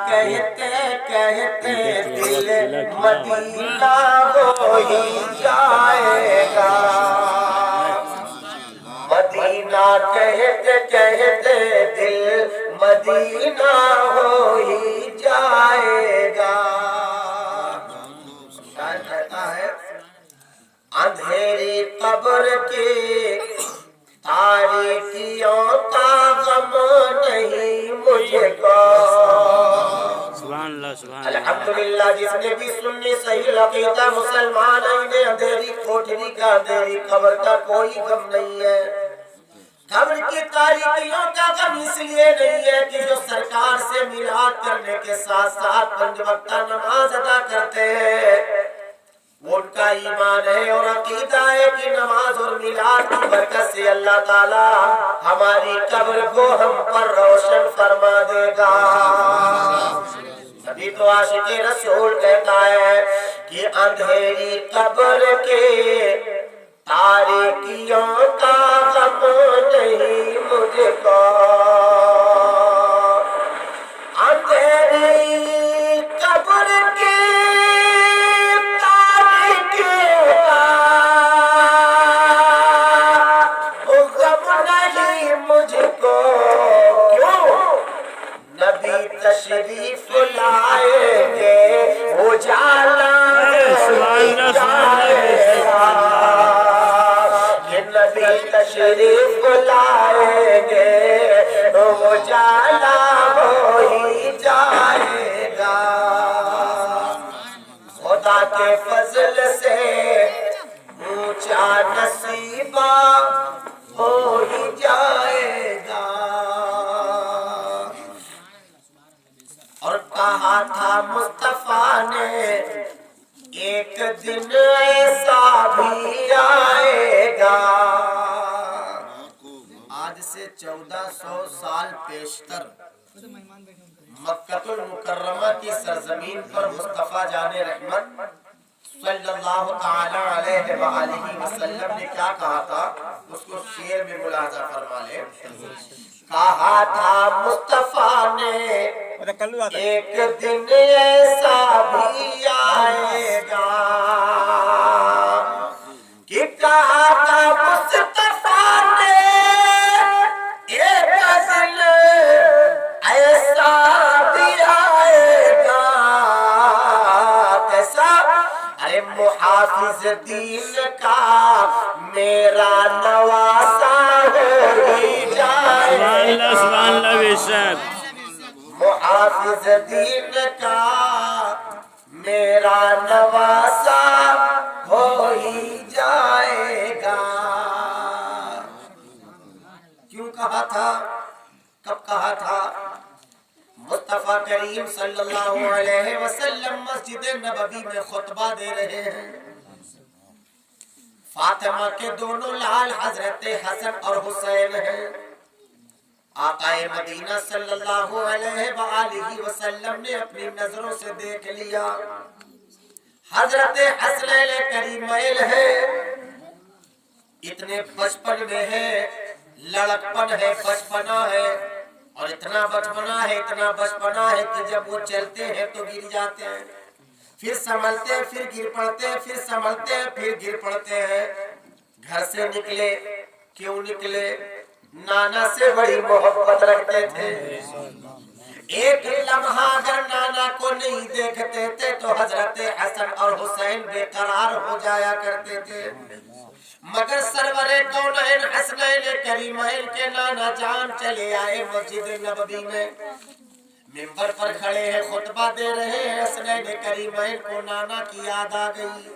کہتے کہتے دل مدینہ ہو ہی جائے گا، مدینہ کہتے کہتے دل مدینہ ہو ہی جائے گا۔ شاعر کہتا ہے اندھیری قبر کی تاریکیوں کا غم نہیں مجھے کو۔ الحمدللہ جس نے بھی سنی صحیح عقیدہ مسلمان ہے، انہیں اندھیری کوٹری کا اندھیری قبر کا کوئی غم نہیں ہے۔ قبر کی تاریکیوں کا غم اس لیے نہیں ہے کہ جو سرکار سے میلاد کرنے کے ساتھ ساتھ 5 وقت نماز ادا کرتے ہیں، وہ ان کا ایمان ہے اور عقیدہ ہے کہ نماز اور میلاد کی برکت سے اللہ تعالی ہماری قبر کو ہم پر روشن فرما دے گا۔ ابھی تو عاشق رسول کہتا ہے کہ اندھیری قبر کے تاریکیوں کا غم نہیں مجھ کو، اندھیری قبر کے تشریف لائیں گے اجالا جائے گا، کہ نبی تشریف لائیں گے اجالا ہو ہی جائے گا۔ خدا کے فضل سے اونچا نصیبہ ہو ہی جائے گا۔ اور کہا تھا مصطفیٰ نے ایک دن ایسا بھی آئے گا، آج سے 1400 سال پیشتر مکہ المکرمہ کی سرزمین پر مصطفیٰ جان رحمت صلی اللہ تعالی علیہ وآلہ وسلم نے کیا کہا تھا، اس کو شعر میں ملاحظہ فرما لیں۔ کہا تھا مصطفیٰ نے ایک دن ایسا بھی آئے گا، کہ کہا تھا مصطفیٰ نے ایک دن ایسا بھی آئے گا۔ کیسا؟ ارے محافظ دین کا میرا نواسا ہو ہی جائے گا، سبحان اللہ بے شک، محافظ دین کا میرا نواسا ہو ہی جائے گا۔ کیوں کہا تھا، کب کہا تھا؟ مصطفیٰ کریم صلی اللہ علیہ وسلم مسجد نبوی میں خطبہ دے رہے ہیں، فاطمہ کے دونوں لال حضرت حسن اور حسین ہیں۔ آقا مدینہ صلی اللہ علیہ وآلہ وسلم نے اپنی نظروں سے دیکھ لیا، حضرت حسنین کریمین ہے، اتنے بچپن میں ہے، لڑکپن ہے، بچپنا ہے، اور اتنا بچپنا ہے، اتنا بچپنا ہے کہ جب وہ چلتے ہیں تو گر جاتے ہیں، پھر سنبھلتے ہیں، پھر گر پڑتے ہیں، پھر سنبھلتے ہیں، پھر گر پڑتے ہیں۔ گھر سے نکلے، کیوں نکلے؟ نانا سے بڑی محبت رکھتے تھے، ایک لمحہ اگر نانا کو نہیں دیکھتے تھے تو حضرت حسن اور حسین بے قرار ہو جایا کرتے تھے، مگر سرور کونین حسنین کریمین کے نانا جان چلے آئے مسجد نبوی میں، منبر پر کھڑے ہیں، خطبہ دے رہے ہیں، حسنین کریمین کو نانا کی یاد آ گئی،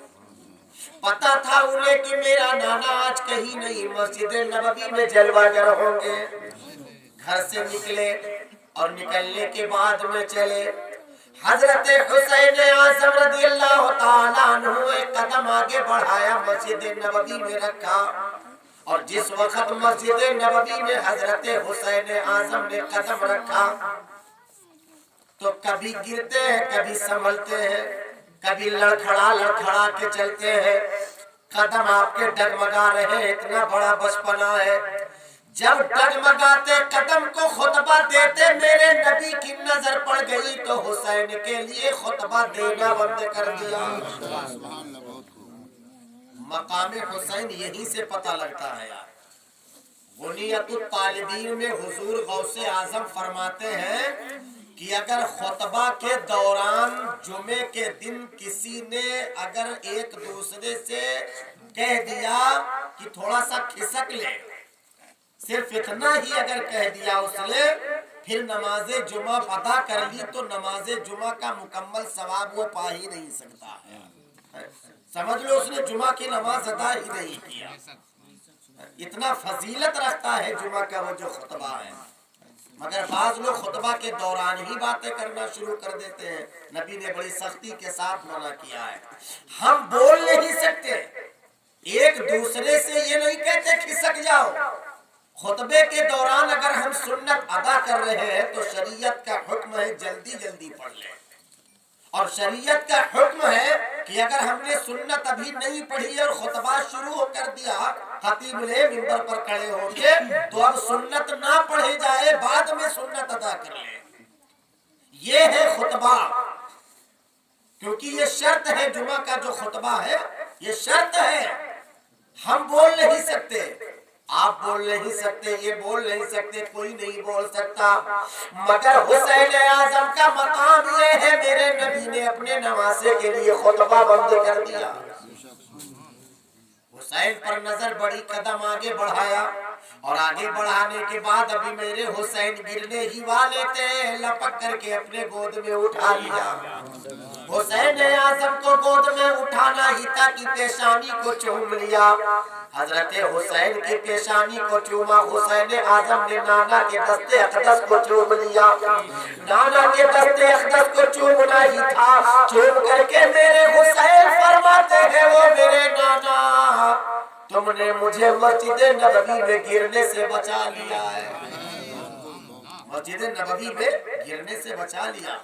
پتا تھا انہیں کہ میرا نانا آج کہیں نہیں، مسجد نبوی میں جلوہ گر ہوں گے۔ گھر سے نکلے اور نکلنے کے بعد میں چلے، حضرت حسین اعظم رضی اللہ تعالیٰ عنہ ایک قدم آگے بڑھایا، مسجد نبوی میں رکھا، اور جس وقت مسجد نبوی میں حضرت حسین اعظم نے قدم رکھا تو کبھی گرتے ہیں، کبھی سنبھلتے ہیں، کبھی لڑکھڑا کے چلتے ہیں، قدم آپ کے ڈگمگا رہے ہیں، اتنا بڑا بچپنا ہے۔ جب ڈگمگاتے قدم کو خطبہ دیتے میرے نبی کی نظر پڑ گئی تو حسین کے لیے خطبہ دینا بند کر دیا۔ مقام حسین یہیں سے پتہ لگتا ہے یار۔ غنیت الطالبین میں حضور غوث اعظم فرماتے ہیں کہ اگر خطبہ کے دوران جمعے کے دن کسی نے اگر ایک دوسرے سے کہہ دیا کہ تھوڑا سا کھسک لے، صرف اتنا ہی اگر کہہ دیا اس نے، پھر نماز جمعہ ادا کر لی تو نماز جمعہ کا مکمل ثواب وہ پا ہی نہیں سکتا ہے۔ سمجھ لو اس نے جمعہ کی نماز ادا ہی نہیں کیا۔ اتنا فضیلت رکھتا ہے جمعہ کا وہ جو خطبہ ہے، مگر بعض لوگ خطبہ کے دوران ہی باتیں کرنا شروع کر دیتے ہیں۔ نبی نے بڑی سختی کے ساتھ منع کیا ہے۔ ہم بول نہیں سکتے، ایک دوسرے سے یہ نہیں کہتے کھسک جاؤ۔ خطبے کے دوران اگر ہم سنت ادا کر رہے ہیں تو شریعت کا حکم ہے جلدی جلدی پڑھ لیں، اور شریعت کا حکم ہے کہ اگر ہم نے سنت ابھی نہیں پڑھی اور خطبہ شروع ہو کر دیا خطیب نے منبر پر کھڑے ہو کے، تو اب سنت نہ پڑھی جائے، بعد میں سنت ادا کر لیں۔ یہ ہے خطبہ، کیونکہ یہ شرط ہے جمعہ کا جو خطبہ ہے یہ شرط ہے۔ ہم بول نہیں سکتے، آپ بول نہیں سکتے، یہ بول نہیں سکتے، کوئی نہیں بول سکتا، مگر حسین اعظم کا مقام یہ ہے میرے نبی نے اپنے نواسے کے لیے خطبہ بند کر دیا۔ حسین پر نظر بڑی، قدم آگے بڑھایا، اور آگے بڑھانے کے بعد ابھی میرے حسین گرنے ہی والے تھے، لپک کر کے اپنے گود میں اٹھا لیا۔ حسین اعظم کو گود میں اٹھانا ہی تھا کہ پیشانی کو چوم لیا۔ حضرت حسین کی پیشانی کو چوما، حسین اعظم نے نانا کے دست اقدس کو چوم لیا۔ نانا کے دست اقدس کو چومنا ہی تھا، چوم کر کے میرے حسین فرماتے ہیں وہ میرے نانا، تم نے مجھے مسجد نبوی میں گرنے سے بچا لیا ہے، مسجد نبوی میں گرنے سے بچا لیا۔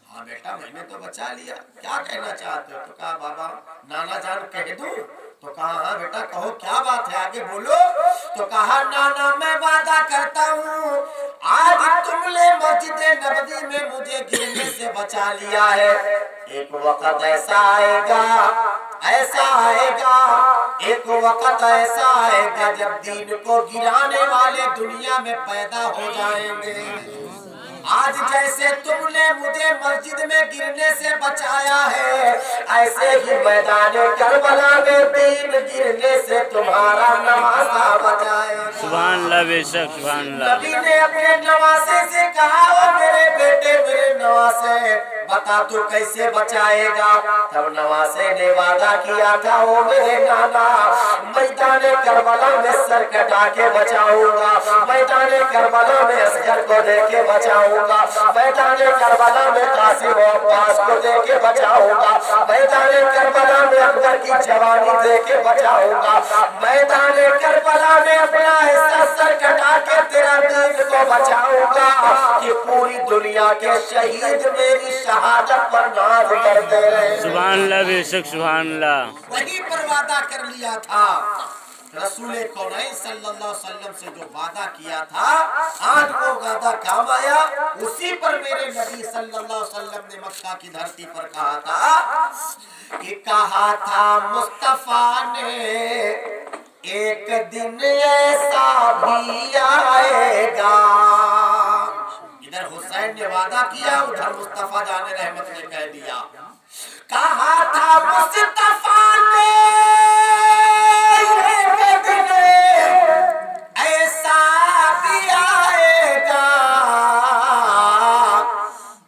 ہاں بیٹا میں نے تو بچا لیا، کیا کہنا چاہتے ہو؟ تو کہا بابا نانا جان کہہ دوں؟ تو کہا ہاں بیٹا کہو، کیا بات ہے آگے بولو۔ تو کہا نانا میں وعدہ کرتا ہوں آج تم نے مسجد نبوی میں مجھے گرنے سے بچا لیا ہے، ایک وقت ایسا آئے گا، ایسا آئے گا، ایک وقت ایسا آئے گا جب دین کو گرانے والے دنیا میں پیدا ہو جائیں گے۔ آج جیسے تم نے مجھے مسجد میں گرنے سے بچایا ہے، ایسے ہی میدان کربلا میں دین گرنے سے تمہارا نواسا بچائے گا۔ سبحان اللہ، بے شک سبحان اللہ۔ نبی نے اپنے نواسے سے کہا وہ میرے بیٹے میرے نواسے بتا تو کیسے بچائے گا؟ تب نواسے نے وعدہ کیا تھا وہ میرے نانا میدان کربلا میں سر کٹا کے بچاؤں گا، میدان کربلا میں اصغر کو دے کے بچاؤں گا، میدان کربلا میں قاسم و عباس کو دے کے بچاؤں گا، میدان کربلا میں اکبر کی جوانی دے کے بچاؤں گا، میدان کربلا میں اپنا حصہ سر کٹا کے تیرا دین کو بچاؤں گا کہ پوری دنیا کے شہید میری شہادت پر ناز کرتے رہے۔ سبحان اللہ، بے شک سبحان اللہ۔ وہی پر وعدہ کر لیا تھا رسول کونین صلی اللہ علیہ وسلم سے، جو وعدہ کیا تھا آج وہ وعدہ کام آیا۔ اسی پر میرے نبی صلی اللہ علیہ وسلم نے مکہ کی دھرتی پر کہا تھا کہ کہا تھا مصطفیٰ نے ایک دن ایسا بھی آئے گا۔ ادھر حسین نے وعدہ کیا، ادھر مصطفیٰ جان رحمت نے کہہ دیا، کہا تھا مصطفیٰ نے ایک دن ایسا بھی آئے گا،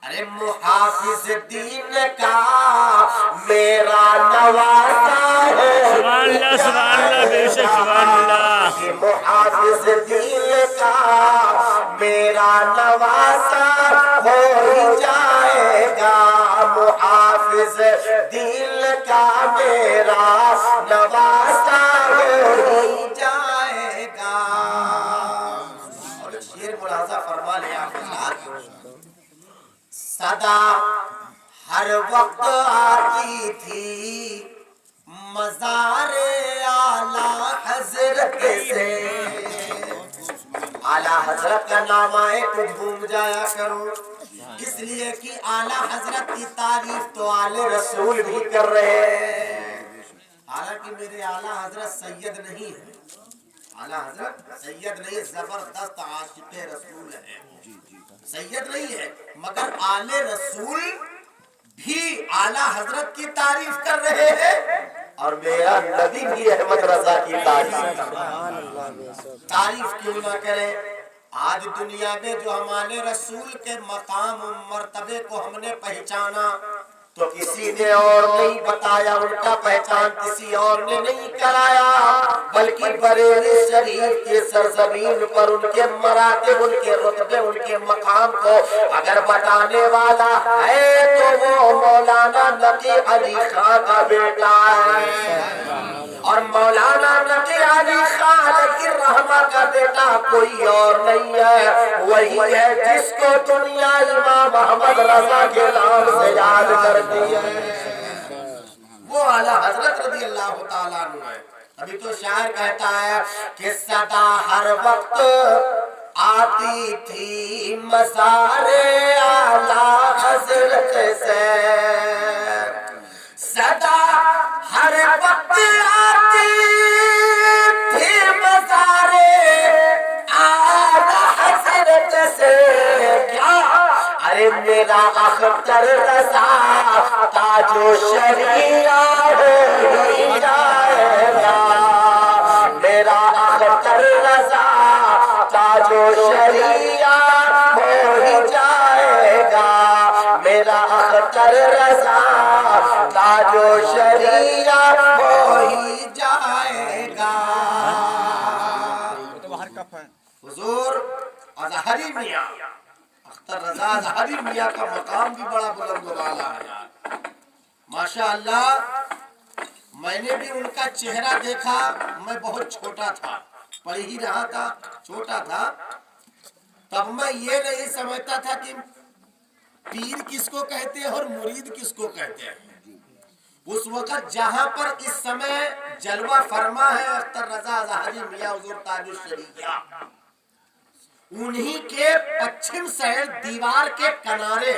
ارے محافظ دین کا میرا نواسا ہے۔ سبحان اللہ، سبحان اللہ، بے شک سبحان اللہ۔ محافظ دین کا میرا نواسا ہو ہی جائے گا، محافظ دین کا میرا نواسا ہو ہی جائے گا۔ اور شیر ملاحظہ فرما لیا صدا ہر وقت آتی تھی مزار اعلیٰ حضرت سے، आला हजरत का नाम आए तो झूम जाया करो, इसलिए कि आला हजरत की तारीफ तो आले रसूल भी कर रहे हैं। हालांकि मेरे आला हजरत सैयद नहीं है, आला हजरत सैयद नहीं, जबरदस्त आशिक़े रसूल है, सैयद नहीं है, मगर आले रसूल भी आला हजरत की तारीफ कर रहे हैं और मेरा नबी भी अहमद रजा की तारीफ क्यों ना करें। आज दुनिया में जो हमारे रसूल के मकाम मर्तबे को हमने पहचाना तो किसी ने और नहीं बताया, उनका पहचान किसी और ने नहीं कराया, बल्कि बरेली शरीफ के सरजमीन पर उनके मरातिब, उनके रुतबे, उनके मकाम को अगर बताने वाला है तो वो मौलाना नकी अली खान का बेटा है। और मौलाना नकी अली खान रहमा का बेटा कोई और नहीं है, वही है जिसको दुनिया इमाम अहमद रजा के नाम से याद करती है, वो आला हजरत रज़ी अल्लाह ताला अन्हु है। अभी तो शायर कहता है कि सदा हर वक्त आती थी मज़ारे आला हजरत से, सदा हर वक्त आती थी मज़ारे आला हजरत से। क्या अरे मेरा अख्तर रज़ा ताजो शरिया हो जाएगा, मेरा अख्तर रज़ा ताजो शरिया हो जाएगा, मेरा अख्तर रज़ा ताजो शरिया हो ही जाएगा। हुजूर अज़हरी मियाँ अख्तर रज़ा अज़हरी मियाँ का मकाम भी बड़ा बुलंद वाला है यार, माशाअल्लाह। मैंने भी उनका चेहरा देखा, मैं बहुत छोटा था, पढ़ ही रहा था, छोटा था, तब मैं ये नहीं समझता था कि पीर किसको कहते हैं और मुरीद किसको कहते हैं। उस वक्त जहां पर इस समय जलवा फरमा है अख्तर रज़ा अज़हरी मियाँ हुजूर ताजुश शरीया, उन्हीं के पश्चिम साइड दीवार के किनारे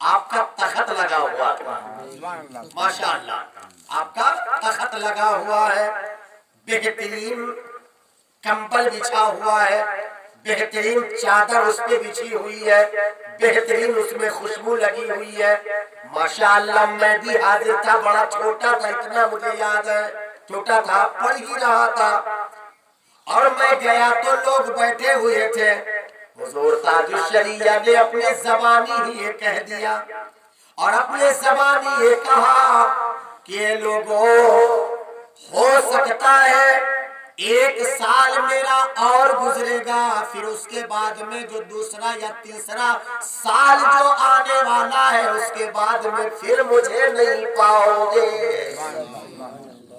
आपका तख्त लगा हुआ था, माशाअल्लाह आपका तख्त लगा हुआ है, बेहतरीन कंबल बिछा हुआ है, बेहतरीन चादर उस पे बिछी हुई है, बेहतरीन उसमें खुशबू लगी हुई है, माशाअल्लाह। मैं भी हाजिर था, बड़ा छोटा था, इतना मुझे याद है, छोटा था, पढ़ ही रहा था, और मैं गया तो लोग बैठे हुए थे। हुजूर ताजुश शरीया ने अपने ज़बानी ही ये कह दिया और अपने ज़बानी ये कहा कि लोगों हो सकता है एक साल मेरा और गुजरेगा, फिर उसके बाद में जो दूसरा या तीसरा साल जो आने वाला है उसके बाद में फिर मुझे नहीं पाओगे।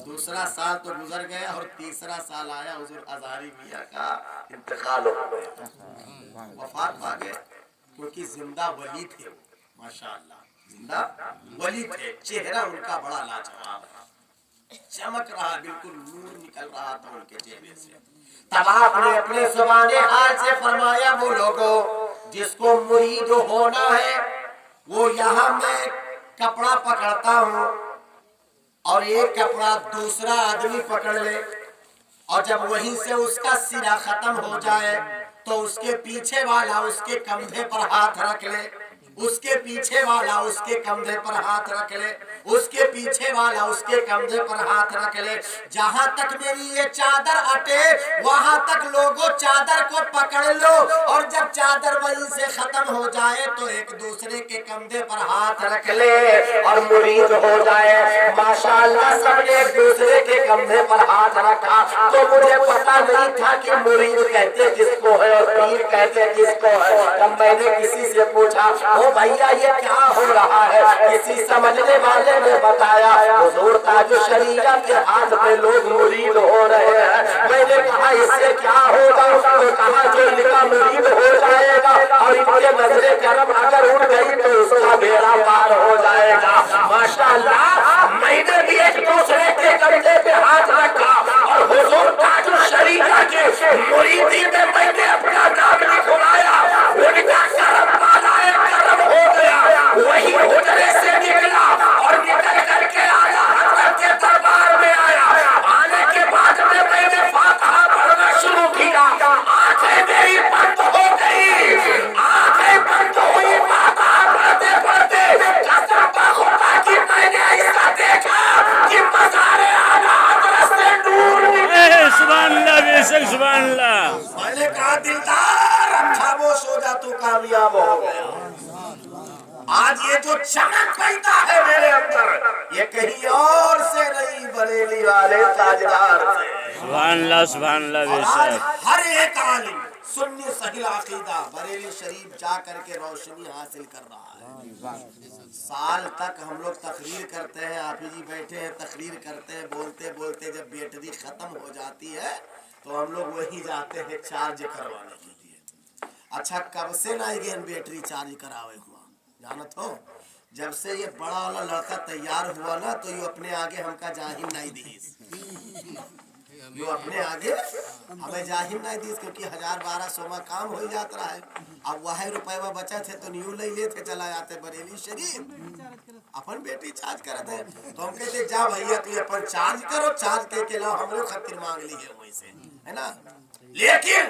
दूसरा साल तो गुजर गया और तीसरा साल आया, हुजूर अज़हरी मियाँ का इंतकाल हो गया, वफात पा गए, क्योंकि जिंदा वली थे, माशाअल्लाह जिंदा वली थे, चेहरा उनका बड़ा लाजवाब चमक रहा, बिल्कुल नूर निकल रहा था उनके चेहरे से। तब आपने अपने ज़ुबाने हाल से फरमाया, वो लोगों जिसको मुरीद होना है वो यहाँ मैं कपड़ा पकड़ता हूँ और एक कपड़ा दूसरा आदमी पकड़ ले, और जब वहीं से उसका सिरा खत्म हो जाए तो उसके पीछे वाला उसके कंधे पर हाथ रख ले, उसके पीछे वाला उसके कंधे पर हाथ रख ले, उसके पीछे वाला उसके कंधे पर हाथ रख ले, जहां तक मेरी ये चादर अटे वहां तक लोगों चादर को पकड़ लो, और जब चादर वहीं से खत्म हो जाए तो एक दूसरे के कंधे पर हाथ रख ले और मुरीद हो जाए। माशाअल्लाह सबने एक दूसरे के कंधे पर हाथ रखा, तो मुझे पता नहीं था कि मुरीद कहते किसको है और पीर कहते किसको है। तब मैंने किसी से पूछा, ओ भैया ये क्या हो रहा है, किसी समझने वाले ने बताया हुजूर ताजुश शरीया के हाथ में लोग मुरीद हो रहे हैं। मैंने कहा इससे क्या होगा, तो कहा जो इनका मुरीद हो जाएगा और इनके नजरे करम अगर उड़ गई तो उसका बेड़ा पार हो जाएगा। माशाअल्लाह मैंने भी एक दूसरे के कंधे पे हाथ रखा और हुजूर ताजुश शरीया के मुरीदी में मैंने हो गया। आज ये जो चमक पैदा है मेरे अंदर, ये कहीं और से नहीं, बरेली वाले ताजदार से। सुभान अल्लाह और आज बेशक। हर एक आलिम सुन्नी सही अकीदा बरेली शरीफ जा करके रोशनी हासिल कर रहा है। साल तक हम लोग तकरीर करते हैं, आप जी बैठे हैं तकरीर करते हैं, बोलते बोलते जब बैटरी खत्म हो जाती है तो हम लोग वही जाते हैं चार्ज करवाने के लिए। अच्छा कब से ना ये बैटरी चार्ज करावे हुआ जानत हो? जब से ये बड़ा वाला लड़का तैयार हुआ ना तो ये अपने आगे हमका जाहिर नहीं दी, यो अपने आगे हमें जाहिर नहीं दी, क्योंकि 1000-1200 में काम हो जाता रहा है। अब वह रुपया बचा थे तो न्यू ले लेते चला जाते बरेली शरीफ अपन बेटी चार्ज करते हैं। तो हम कहते जा भैया तू अपन चार्ज करो, चार्ज करके लाओ, हमरे खातिर मांग ली है वहीं से, है ना। लेकिन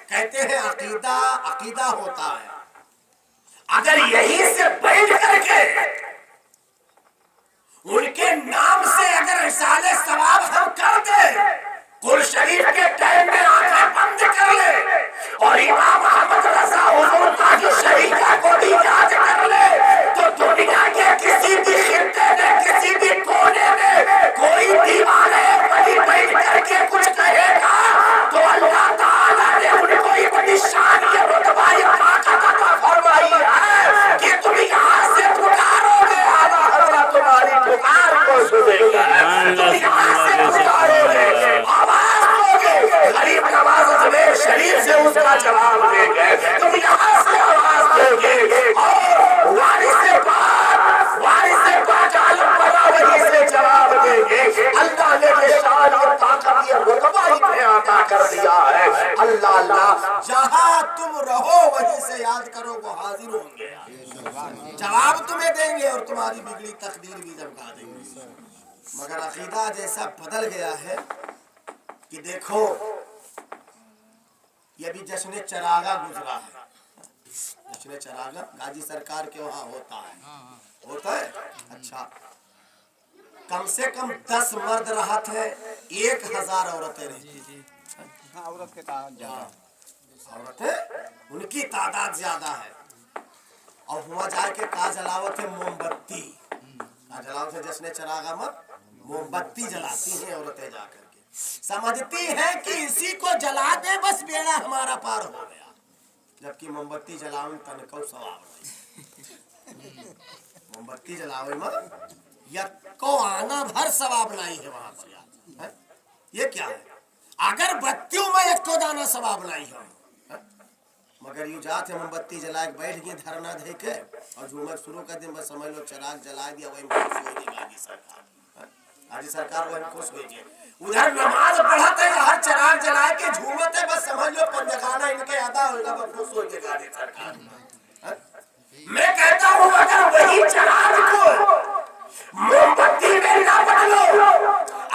कहते हैं अकीदा अकीदा होता है। अगर यहीं से बैठ करके उनके नाम से अगर इसाले सवाब हम कर दे, कुल शरीफ के टाइम में आंखें बंद कर ले और इमाम अहमद रजा हुजूर ताकि शरीका को भी याद कर ले, तो दुनिया के किसी भी खित्ते में किसी भी कोने में कोई दीवाने बड़ी बैठ करके कुछ कहेगा तो अल्लाह ताला ने उनको इतनी शान ये रुतबा ये ताकत अता फरमाई है कि तुम यहाँ से पुकारोगे आला हज़रत तुम्हारी पुकार को सुनेगा। तुम यहाँ से पुकारोगे, आवाज दोगे, गरीब नवाज अजमेर शरीफ से उसका जवाब देंगे। तुम यहाँ से आवाज दोगे और वारिस पाक आलम बना वही से जवाब देंगे। अल्लाह ने शान और ताकत ये रुतबा इन्हें अता कर दिया है। अल्लाह अल्लाह जहाँ तुम रहो वहीं से याद करो वो हाजिर होंगे, जवाब तुम्हें देंगे और तुम्हारी बिगड़ी तकदीर भी चमका देंगे। मगर अकीदा जैसा बदल गया है कि देखो ये भी जश्न चरागा गुजरा है। जश्न चरागा गाजी सरकार के वहाँ होता है। अच्छा कम से कम 10 मर्द रहते हैं, 1000 औरतें रहती थी। औरतें उनकी तादाद ज्यादा है। और हुआ जाके का जलावत है मोमबत्ती, का जलावत है जश्न चरागा में मोमबत्ती जलाती हैं औरतें जाकर के, समझती हैं कि इसी को जला दे बस बेड़ा हमारा पार हो गया। जबकि मोमबत्ती जलावे में तनको सवाब नहीं, मोमबत्ती जलावे में यक्को आना भर सवाब नहीं है वहां पर यार। ये क्या है? अगर बत्तियों में यक्को दाना सवाब नहीं हो, मगर यू जाते मोमबत्ती जला के बैठ गए धरना दे के और झूमर शुरू कर दिन बस समझ लो चिराग जला दिया वही खुश हो गई गाजी सरकार वही खुश हो गई। उधर नमाज पढ़ते हैं हर चिराग जला के झूमते बस समझ लो पंजगाना इनके अदा होगा बस खुश हो गई गाजी सरकार। मैं कहता हूँ अगर वही चिराग को मोमबत्ती में ना बदलो,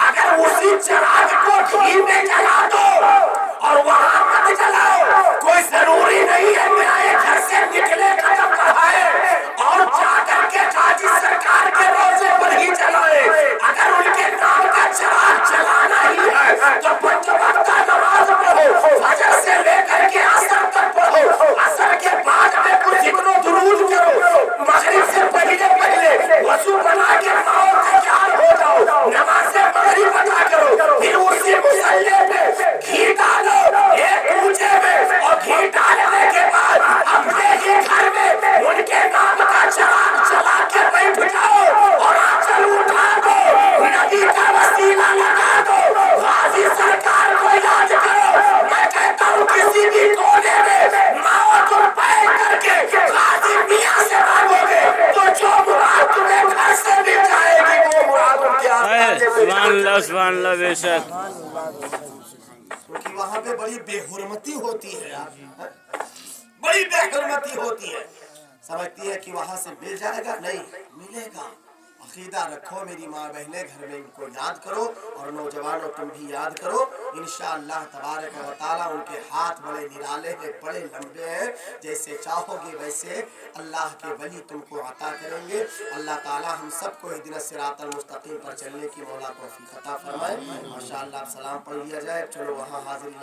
अगर उसी चिराग को घी में जला दो और वहां मत जलाओ, कोई जरूरी नहीं है मेरे घर से निकले कदम बढ़ाए और जाकर के गाजी सरकार के रोजे पर ही जलाए। अगर उनके नाम का चिराग जलाना ही है तो 5 वक्त नमाज पढ़ो, फजर से लेकर के असर तक पढ़ो, असर के बाद में कुछ जिक्र दुरूद करो, मगरिब से पहले वजू बना के आओ तैयार हो जाओ, नमाज मगरिब अदा करो, फिर उसी मुसल्ले पे घी डालो एक कूचे में और घी डालने के बाद अपने ही घर में उनके नाम का चिराग जला के बैठ जाओ और आंचल उठा दो, नबी का वसीला लगा दो, गाजी सरकार को याद करो। मैं कहता हूँ किसी भी कोने में माओ तुम बैठ करके गाजी मियाँ से मांगोगे तो जो मुराद तुम्हें घर से मिल जाएगी वो मुराद सुभान अल्लाह बेशक। क्योंकि वहाँ पे बड़ी बेहुरमती होती है यार, बड़ी बेहुरमती होती है। समझती है कि वहाँ से मिल जाएगा, नहीं मिलेगा। अकीदा रखो मेरी माँ बहने, घर में इनको याद करो और नौजवानों तुम भी याद करो। इंशाअल्लाह तबारक व तआला उनके हाथ बड़े निराले हैं, बड़े लंबे हैं, जैसे चाहोगे वैसे अल्लाह के वली तुमको अता करेंगे। अल्लाह ताला हम सबको हिदीना सिरातल मुस्तकीम पर चलने की मौला तौफीक अता फरमाए। माशाअल्लाह सलाम पढ़ लिया जाए, चलो वहाँ हाजिरी